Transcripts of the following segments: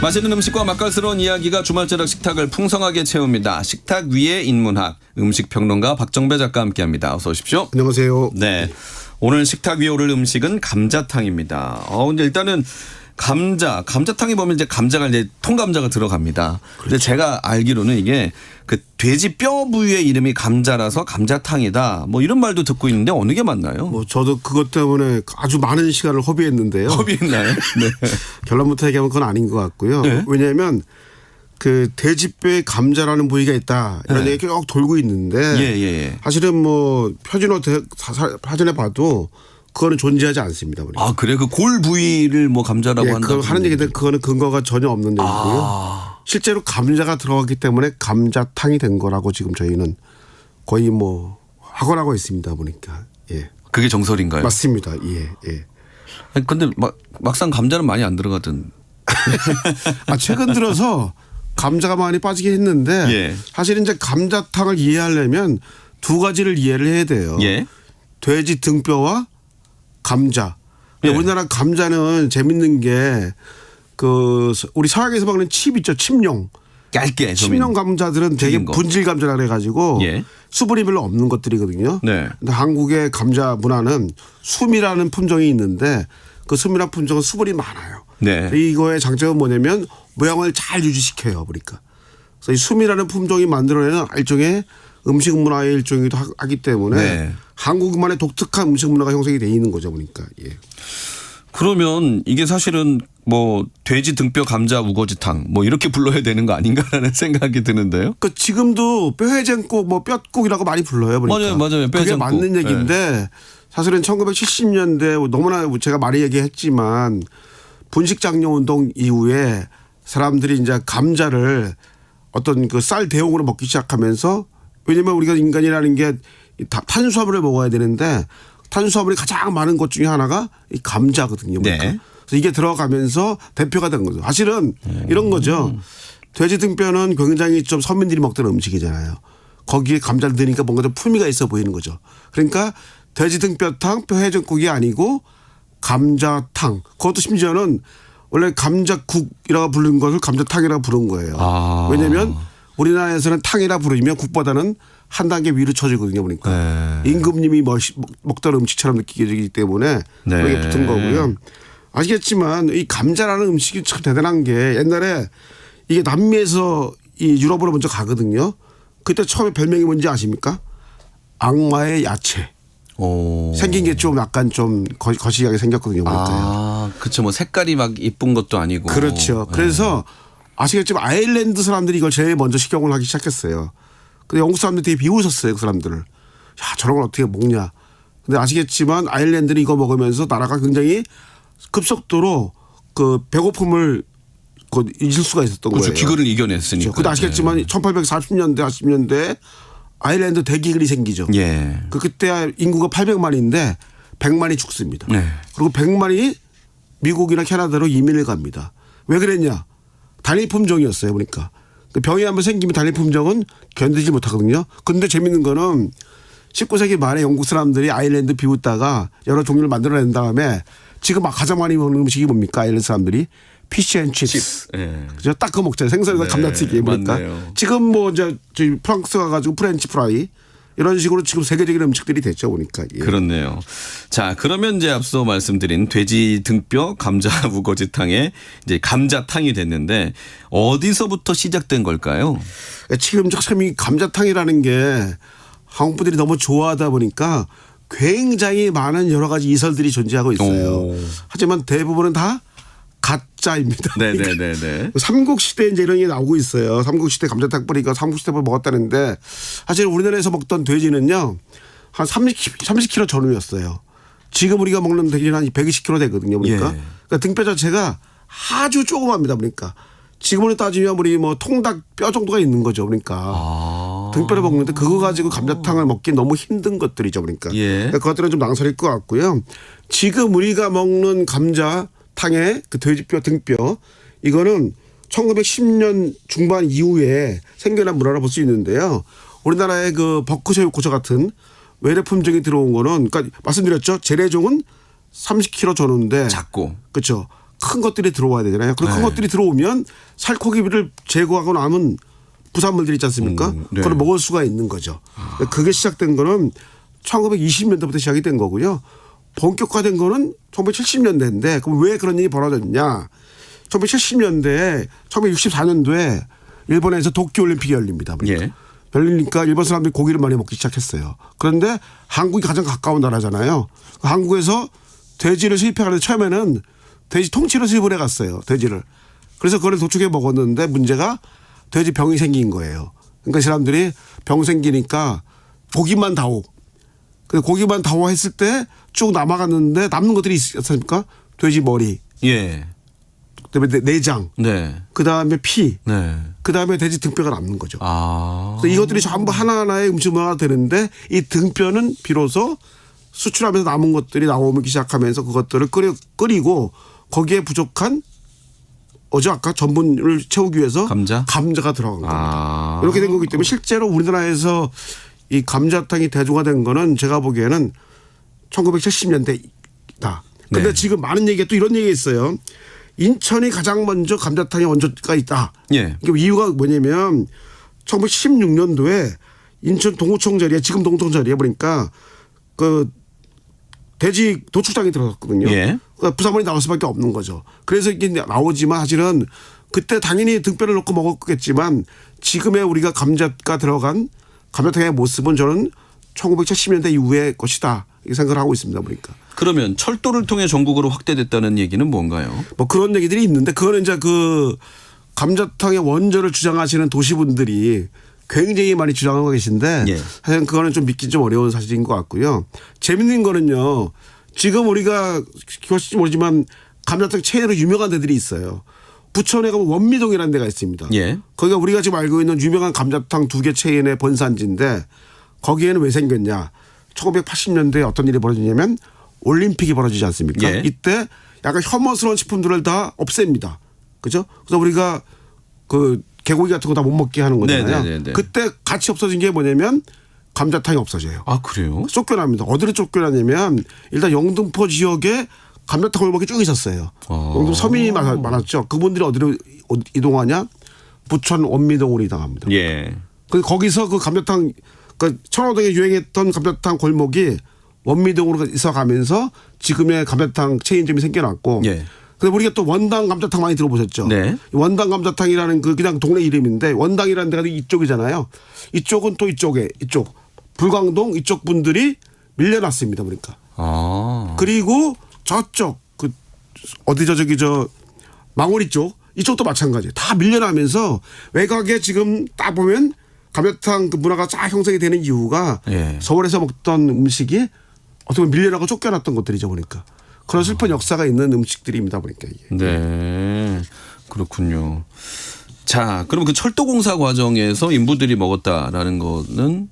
맛있는 음식과 맛깔스러운 이야기가 주말저녁 식탁을 풍성하게 채웁니다. 식탁 위의 인문학, 음식평론가 박정배 작가 함께합니다. 어서 오십시오. 안녕하세요. 네, 오늘 식탁 위에 오를 음식은 감자탕입니다. 근데 일단은 감자탕에 보면 이제 감자가 이제 통감자가 들어갑니다. 근데 제가 알기로는 이게 그 돼지 뼈 부위의 이름이 감자라서 감자탕이다. 뭐 이런 말도 듣고 있는데 어느 게 맞나요? 뭐 저도 그것 때문에 아주 많은 시간을 허비했는데요. 허비했나요? 네. 결론부터 얘기하면 그건 아닌 것 같고요. 네. 왜냐하면 그 돼지뼈에 감자라는 부위가 있다 이런 네. 얘기가 쭉 돌고 있는데 예. 사실은 뭐 표준어 사전에 봐도 그거는 존재하지 않습니다. 우리가. 아, 그래? 그 골 부위를 뭐 감자라고 예, 한다. 그거 하는 얘기인데 그거는 근거가 전혀 없는 얘기고요. 실제로 감자가 들어갔기 때문에 감자탕이 된 거라고 지금 저희는 거의 뭐 확언하고 있습니다. 보니까. 예. 그게 정설인가요? 맞습니다. 예. 아니, 근데 막상 감자는 많이 안 들어가던. 최근 들어서 감자가 많이 빠지긴 했는데 예. 사실 이제 감자탕을 이해하려면 두 가지를 이해를 해야 돼요. 예. 돼지 등뼈와 감자. 예. 우리나라 감자는 재밌는 게 그 우리 서양에서 먹는 칩 있죠. 칩용. 얇게. 칩용 감자들은 되게 튀긴 거. 분질 감자라 그래가지고 예. 수분이 별로 없는 것들이거든요. 네. 근데 한국의 감자 문화는 숨이라는 품종이 있는데 그 숨이라는 품종은 수분이 많아요. 네. 이거의 장점은 뭐냐면 모양을 잘 유지시켜요. 보니까. 그래서 이 숨이라는 품종이 만들어내는 일종의 음식 문화의 일종이기도 하기 때문에 네. 한국만의 독특한 음식 문화가 형성이 돼 있는 거죠. 보니까. 예. 그러면 이게 사실은 뭐 돼지 등뼈 감자 우거지탕 뭐 이렇게 불러야 되는 거 아닌가라는 생각이 드는데요. 그 지금도 뼈해장국 뭐 뼈국이라고 많이 불러요. 보니까. 맞아요. 그게 뼈해장국. 맞는 얘기인데 사실은 1970년대 너무나 제가 많이 얘기했지만 분식장려 운동 이후에 사람들이 이제 감자를 어떤 그 쌀 대용으로 먹기 시작하면서 왜냐면 우리가 인간이라는 게 탄수화물을 먹어야 되는데 탄수화물이 가장 많은 것 중에 하나가 이 감자거든요. 네. 그래서 이게 들어가면서 대표가 된 거죠. 사실은 이런 거죠. 돼지 등뼈는 굉장히 좀 서민들이 먹던 음식이잖아요. 거기에 감자를 넣으니까 뭔가 좀 품위가 있어 보이는 거죠. 그러니까 돼지 등뼈탕 뼈해장국이 아니고 감자탕. 그것도 심지어는 원래 감자국이라고 부르는 것을 감자탕이라고 부른 거예요. 왜냐하면 우리나라에서는 탕이라 부르면 국보다는 한 단계 위로 쳐지거든요. 보니까 임금님이 먹던 음식처럼 느끼기 때문에 그게 붙은 거고요. 아시겠지만 이 감자라는 음식이 참 대단한 게 옛날에 이게 남미에서 이 유럽으로 먼저 가거든요. 그때 처음에 별명이 뭔지 아십니까? 악마의 야채. 생긴 게 좀 약간 좀 거시기하게 생겼거든요. 그렇죠. 뭐 색깔이 막 이쁜 것도 아니고. 그렇죠. 그래서 아시겠지만 아일랜드 사람들이 이걸 제일 먼저 식용을 하기 시작했어요. 근데 영국 사람들이 되게 비웃었어요. 그 사람들을. 야, 저런 걸 어떻게 먹냐. 근데 아시겠지만 아일랜드는 이거 먹으면서 나라가 굉장히 급속도로 그 배고픔을 잊을 수가 있었던 거예요. 기근을 이겨냈으니까. 그렇죠. 근데 아시겠지만 1840년대 80년대 아일랜드 대기근이 생기죠. 예. 그때 인구가 800만인데 100만이 죽습니다. 네. 그리고 100만이 미국이나 캐나다로 이민을 갑니다. 왜 그랬냐? 단일 품종이었어요. 그러니까 병이 한번 생기면 단일 품종은 견디지 못하거든요. 그런데 재밌는 거는 19세기 말에 영국 사람들이 아일랜드 비웃다가 여러 종류를 만들어낸 다음에 지금 가장 많이 먹는 음식이 뭡니까? 아일랜드 사람들이 피쉬앤칩스. 그죠? 딱 그거 먹잖아요. 생선과 감자튀김. 그러니까 지금 뭐 이제 저희 프랑스 가가지고 프렌치 프라이 이런 식으로 지금 세계적인 음식들이 됐죠. 보니까. 예. 그렇네요. 자, 그러면 이제 앞서 말씀드린 돼지 등뼈 감자 우거지탕에 이제 감자탕이 됐는데 어디서부터 시작된 걸까요? 지금 참 이 감자탕이라는 게 한국 분들이 너무 좋아하다 보니까 굉장히 많은 여러 가지 이설들이 존재하고 있어요. 하지만 대부분은 다 가짜입니다. 네네네네. 삼국시대 이제 이런 게 나오고 있어요. 삼국시대 감자탕 뿌리가 삼국시대 먹었다는데 사실 우리나라에서 먹던 돼지는요 한 30kg 전후였어요. 지금 우리가 먹는 돼지는 한 120kg 되거든요. 그러니까, 그러니까 등뼈 자체가 아주 조그맣니다. 그러니까 지금으로 따지면 우리 뭐 통닭 뼈 정도가 있는 거죠. 그러니까 등뼈를 먹는데 그거 가지고 감자탕을 먹기 너무 힘든 것들이죠. 그러니까 그것들은 좀 낭설일 것 같고요. 지금 우리가 먹는 감자탕의 그 돼지뼈 등뼈 이거는 1910년 중반 이후에 생겨난 문화라 볼 수 있는데요. 우리나라의 그 버크셔 요코차 같은 외래 품종이 들어온 거는 그러니까 말씀드렸죠. 재래종은 30kg 전후인데 작고 그렇죠. 큰 것들이 들어와야 되잖아요. 그런 큰 네. 것들이 들어오면 살코기를 제거하고 남은 부산물들이 있지 않습니까? 네. 그걸 먹을 수가 있는 거죠. 그게 시작된 거는 1920년대부터 시작이 된 거고요. 본격화된 거는 1970년대인데 그럼 왜 그런 일이 벌어졌냐? 1970년대에 1964년도에 일본에서 도쿄올림픽이 열립니다. 예. 열리니까 일본 사람들이 고기를 많이 먹기 시작했어요. 그런데 한국이 가장 가까운 나라잖아요. 한국에서 돼지를 수입해가는데 처음에는 돼지 통째로 수입을 해갔어요. 돼지를. 그래서 그걸 도축해 먹었는데 문제가 돼지 병이 생긴 거예요. 그러니까 사람들이 병 생기니까 고기만 다오. 근데 고기만 다오 했을 때 쭉 남아갔는데 남는 것들이 있었습니까? 돼지 머리, 예. 그다음에 내장, 네. 그다음에 피, 네. 그다음에 돼지 등뼈가 남는 거죠. 아. 그래서 이것들이 전부 하나하나의 음식 문화가 되는데 이 등뼈는 비로소 수출하면서 남은 것들이 나오기 시작하면서 그것들을 끓이고 거기에 부족한 아까 전분을 채우기 위해서 감자가 들어간 겁니다. 아. 이렇게 된 거기 때문에 실제로 우리나라에서 이 감자탕이 대중화된 거는 제가 보기에는 1970년대다. 근데 네. 지금 많은 얘기가 또 이런 얘기가 있어요. 인천이 가장 먼저 감자탕의 원조가 있다. 예. 이유가 뭐냐면 1916년도에 인천 동호청 자리에 지금 동호청 자리에 보니까 그 돼지 도축장이 들어갔거든요. 예. 그러니까 부산물이 나올 수밖에 없는 거죠. 그래서 이게 나오지만 사실은 그때 당연히 등뼈를 넣고 먹었겠지만 지금의 우리가 감자가 들어간 감자탕의 모습은 저는 1970년대 이후의 것이다. 이렇게 생각을 하고 있습니다. 보니까. 그러면 철도를 통해 전국으로 확대됐다는 얘기는 뭔가요? 뭐 그런 얘기들이 있는데 그거는 이제 그 감자탕의 원조를 주장하시는 도시분들이 굉장히 많이 주장하고 계신데 예. 사실 그거는 좀 믿기 좀 어려운 사실인 것 같고요. 재밌는 거는요. 지금 우리가 그것인지 모르지만 감자탕 체인으로 유명한 데들이 있어요. 부천에 가면 원미동이라는 데가 있습니다. 예. 거기가 우리가 지금 알고 있는 유명한 감자탕 2개 체인의 본산지인데 거기에는 왜 생겼냐. 1980년대에 어떤 일이 벌어지냐면 올림픽이 벌어지지 않습니까? 예. 이때 약간 혐오스러운 식품들을 다 없앱니다. 그죠? 그래서 우리가 그 개고기 같은 거 다 못 먹게 하는 거잖아요. 네네네네. 그때 같이 없어진 게 뭐냐면 감자탕이 없어져요. 아, 그래요? 쫓겨납니다. 어디로 쫓겨나냐면 일단 영등포 지역에 감자탕 골목이 쭉 있었어요. 영등 서민이 많았죠. 그분들이 어디로 이동하냐? 부천 원미동으로 이동합니다. 예. 그래서 거기서 그 감자탕 그 천호동에 유행했던 감자탕 골목이 원미동으로 있어가면서 지금의 감자탕 체인점이 생겨났고. 예. 근데 우리가 또 원당 감자탕 많이 들어보셨죠? 네. 원당 감자탕이라는 그 그냥 동네 이름인데 원당이라는 데가 이쪽이잖아요. 이쪽은 또 이쪽 불광동 이쪽 분들이 밀려났습니다. 그러니까. 아. 그리고 저쪽 그 어디죠 저기 저 망원리 쪽 이쪽도 마찬가지예요. 다 밀려나면서 외곽에 지금 딱 보면 감자탕 그 문화가 쫙 형성이 되는 이유가 예. 서울에서 먹던 음식이 어떻게 보면 밀려나고 쫓겨났던 것들이죠. 보니까 그런 슬픈 역사가 있는 음식들입니다. 보니까 이게. 네. 그렇군요. 자, 그럼 그 철도공사 과정에서 인부들이 먹었다라는 거는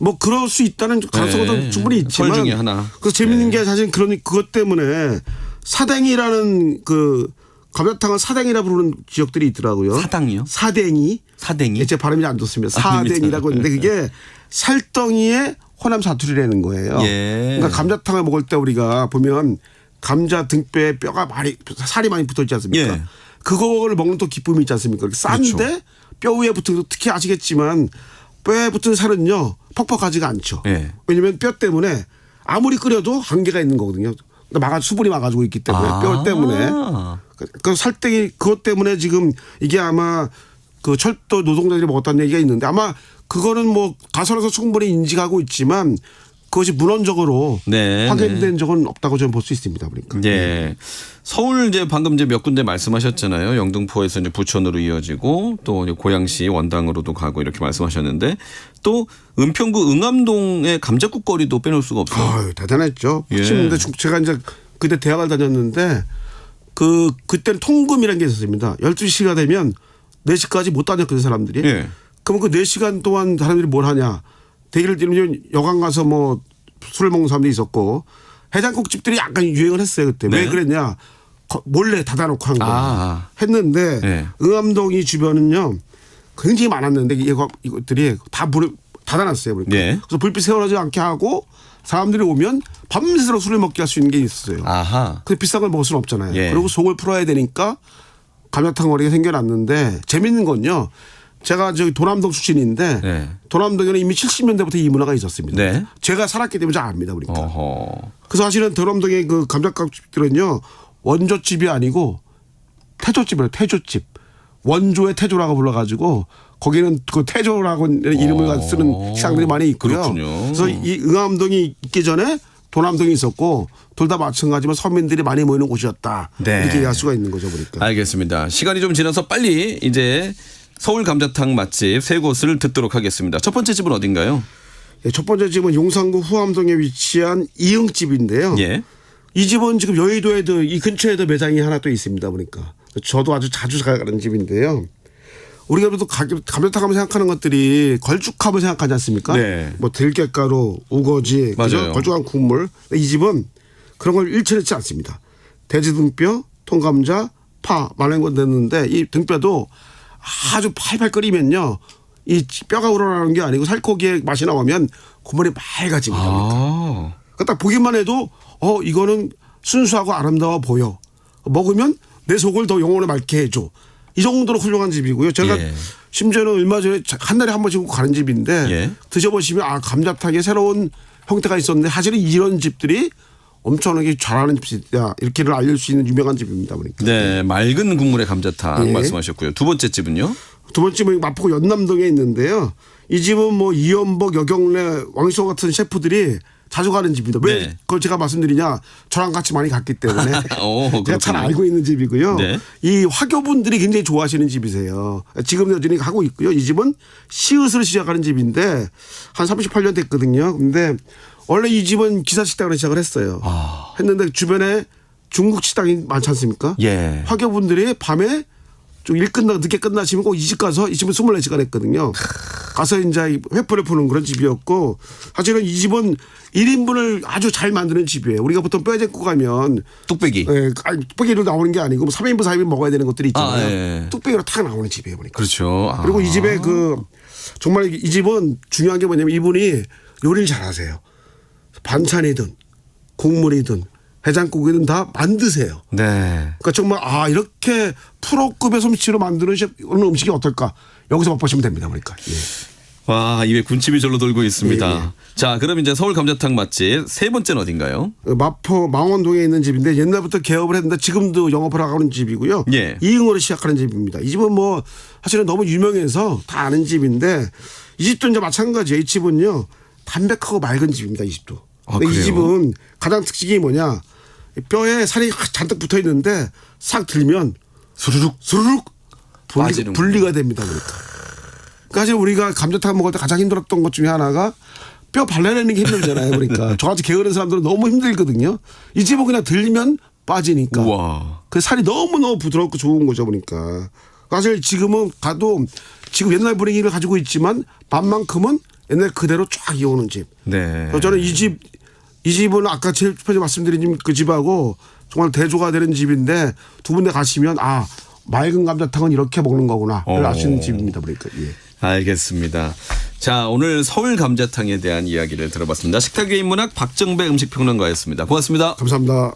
뭐 그럴 수 있다는 가능성도 네. 충분히 있지만 설 중에 하나. 그래서 재밌는 게 사실 그것 때문에 사댕이라는 그 감자탕을 사댕이라 부르는 지역들이 있더라고요. 사당이요? 사댕이. 사댕이? 제 발음이 안 좋습니다. 사댕이라고 했는데 그게 살덩이의 호남 사투리라는 거예요. 예. 그러니까 감자탕을 먹을 때 우리가 보면 감자 등뼈에 뼈가 살이 많이 붙어 있지 않습니까? 예. 그거를 먹는 또 기쁨이 있지 않습니까? 싼데 그렇죠. 뼈 위에 붙은 거 특히 아시겠지만 뼈에 붙은 살은요 퍽퍽하지가 않죠. 예. 왜냐하면 뼈 때문에 아무리 끓여도 한계가 있는 거거든요. 수분이 막아주고 있기 때문에 뼈 때문에 그 살땡이 그것 때문에 지금 이게 아마 그 철도 노동자들이 먹었다는 얘기가 있는데 아마 그거는 뭐 가설에서 충분히 인식하고 있지만 그것이 문헌적으로 네, 확인된 적은 없다고 저는 볼 수 있습니다. 그러니까. 예. 서울 이제 방금 이제 몇 군데 말씀하셨잖아요. 영등포에서 이제 부천으로 이어지고 또 고양시 원당으로도 가고 이렇게 말씀하셨는데 또 은평구 응암동의 감자국 거리도 빼놓을 수가 없어요. 아유, 대단했죠. 예. 근데 제가 이제 그때 대학을 다녔는데 그때는 통금이라는 게 있었습니다. 12시가 되면 4시까지 못 다녔거든요, 사람들이. 예. 그러면 그 4시간 동안 사람들이 뭘 하냐. 대기를 뛰면 여관 가서 뭐 술을 먹는 사람도 있었고 해장국집들이 약간 유행을 했어요, 그때. 네. 왜 그랬냐. 몰래 닫아놓고 한 거예요. 했는데 네. 응암동이 주변은요 굉장히 많았는데 이것들이 다 닫아놨어요. 그러니까. 네. 그래서 불빛 세워나지 않게 하고 사람들이 오면 밤새도록 술을 먹게 할 수 있는 게 있었어요. 아하. 근데 비싼 걸 먹을 수는 없잖아요. 예. 그리고 속을 풀어야 되니까 감자탕 거리가 생겨났는데 재밌는 건요. 제가 저기 도남동 출신인데 네. 도남동에는 이미 70년대부터 이 문화가 있었습니다. 네. 제가 살았기 때문에 잘 압니다. 그러니까. 어허. 그래서 사실은 도남동의 그 감자탕집들은요. 원조집이 아니고 태조집이에요. 태조집. 원조의 태조라고 불러가지고 거기는 그 태조라고 이름을 쓰는 시장들이 많이 있고요. 그렇군요. 그래서 이 응암동이 있기 전에 도남동이 있었고 둘 다 마찬가지지만 서민들이 많이 모이는 곳이었다. 네. 이렇게 이해할 수가 있는 거죠. 보니까. 알겠습니다. 시간이 좀 지나서 빨리 이제 서울 감자탕 맛집 세 곳을 듣도록 하겠습니다. 첫 번째 집은 어딘가요? 네, 첫 번째 집은 용산구 후암동에 위치한 이응집인데요. 예. 이 집은 지금 여의도에도 이 근처에도 매장이 하나 또 있습니다. 보니까 저도 아주 자주 가는 집인데요. 우리가 또 감자탕 하면 생각하는 것들이 걸쭉함을 생각하지 않습니까? 네. 뭐 들깨가루, 우거지, 그죠? 맞아요. 걸쭉한 국물. 이 집은 그런 걸 일치하지 않습니다. 돼지 등뼈, 통감자, 파, 마늘건 넣는데 이 등뼈도 아주 팔팔 끓이면요. 이 뼈가 우러나는 게 아니고 살코기의 맛이 나오면 국물이 맑아집니다. 아. 그러니까 딱 보기만 해도 이거는 순수하고 아름다워 보여. 먹으면 내 속을 더 영혼을 맑게 해줘. 이 정도로 훌륭한 집이고요. 제가 예. 심지어는 얼마 전에 한 달에 한 번씩 가는 집인데 예. 드셔보시면 감자탕에 새로운 형태가 있었는데 사실은 이런 집들이 엄청나게 잘하는 집이다. 이렇게를 알릴 수 있는 유명한 집입니다. 보니까. 네, 맑은 국물의 감자탕 예. 말씀하셨고요. 두 번째 집은요? 두 번째 집은 마포구 연남동에 있는데요. 이 집은 뭐 이연복, 여경래, 왕희소 같은 셰프들이 자주 가는 집입니다. 왜 네. 그걸 제가 말씀드리냐? 저랑 같이 많이 갔기 때문에 제가 잘 그렇군요. 알고 있는 집이고요. 네. 이 화교분들이 굉장히 좋아하시는 집이세요. 지금 여전히 하고 있고요. 이 집은 시읒을 시작하는 집인데 한 38년 됐거든요. 근데 원래 이 집은 기사식당으로 시작을 했어요. 했는데 주변에 중국 식당이 많지 않습니까? 예. 화교분들이 밤에 좀 일 끝나고 늦게 끝나시면 꼭 이 집 가서 이 집은 24시간 했거든요. 가서 이제 회포를 푸는 그런 집이었고 사실은 이 집은 1인분을 아주 잘 만드는 집이에요. 우리가 보통 뼈 잡고 가면 뚝배기. 뚝배기로 나오는 게 아니고 3인분 4인분 먹어야 되는 것들이 있잖아요. 예. 뚝배기로 탁 나오는 집이에요. 보니까. 그렇죠. 아. 그리고 이 집에 정말 이 집은 중요한 게 뭐냐면 이분이 요리를 잘하세요. 반찬이든 국물이든 해장국이든 다 만드세요. 네. 그러니까 정말 이렇게 프로급의 솜씨로 만드는 음식이 어떨까 여기서 맛보시면 됩니다. 그러니까. 예. 와, 입에 군침이 절로 돌고 있습니다. 예, 예. 자, 그럼 이제 서울 감자탕 맛집 세 번째는 어딘가요? 마포 망원동에 있는 집인데 옛날부터 개업을 했는데 지금도 영업을 하는 집이고요. 예. 이응으로 시작하는 집입니다. 이 집은 뭐 사실은 너무 유명해서 다 아는 집인데 이 집도 이제 마찬가지예요. 이 집은요 담백하고 맑은 집입니다. 이 집도. 근데 이 그래요? 집은 가장 특징이 뭐냐 뼈에 살이 잔뜩 붙어 있는데 싹 들면 수르륵 빠지는군요. 분리가 됩니다. 그러니까. 사실 우리가 감자탕 먹을 때 가장 힘들었던 것 중에 하나가 뼈 발라내는 게 힘들잖아요. 그러니까 저같이 게으른 사람들은 너무 힘들거든요. 이 집은 그냥 들리면 빠지니까. 우와. 그 살이 너무너무 부드럽고 좋은 거죠. 그러니까. 사실 지금은 가도 지금 옛날 분위기를 가지고 있지만 반만큼은 옛날 그대로 쫙 이어오는 집. 네. 그래서 저는 이 집은 아까 제일 처음에 말씀드린 그 집하고 정말 대조가 되는 집인데 두 군데 가시면 맑은 감자탕은 이렇게 먹는 거구나를 알 수 있는 집입니다. 그러니까. 예. 알겠습니다. 자, 오늘 서울 감자탕에 대한 이야기를 들어봤습니다. 식탁 개인 문학 박정배 음식평론가였습니다. 고맙습니다. 감사합니다.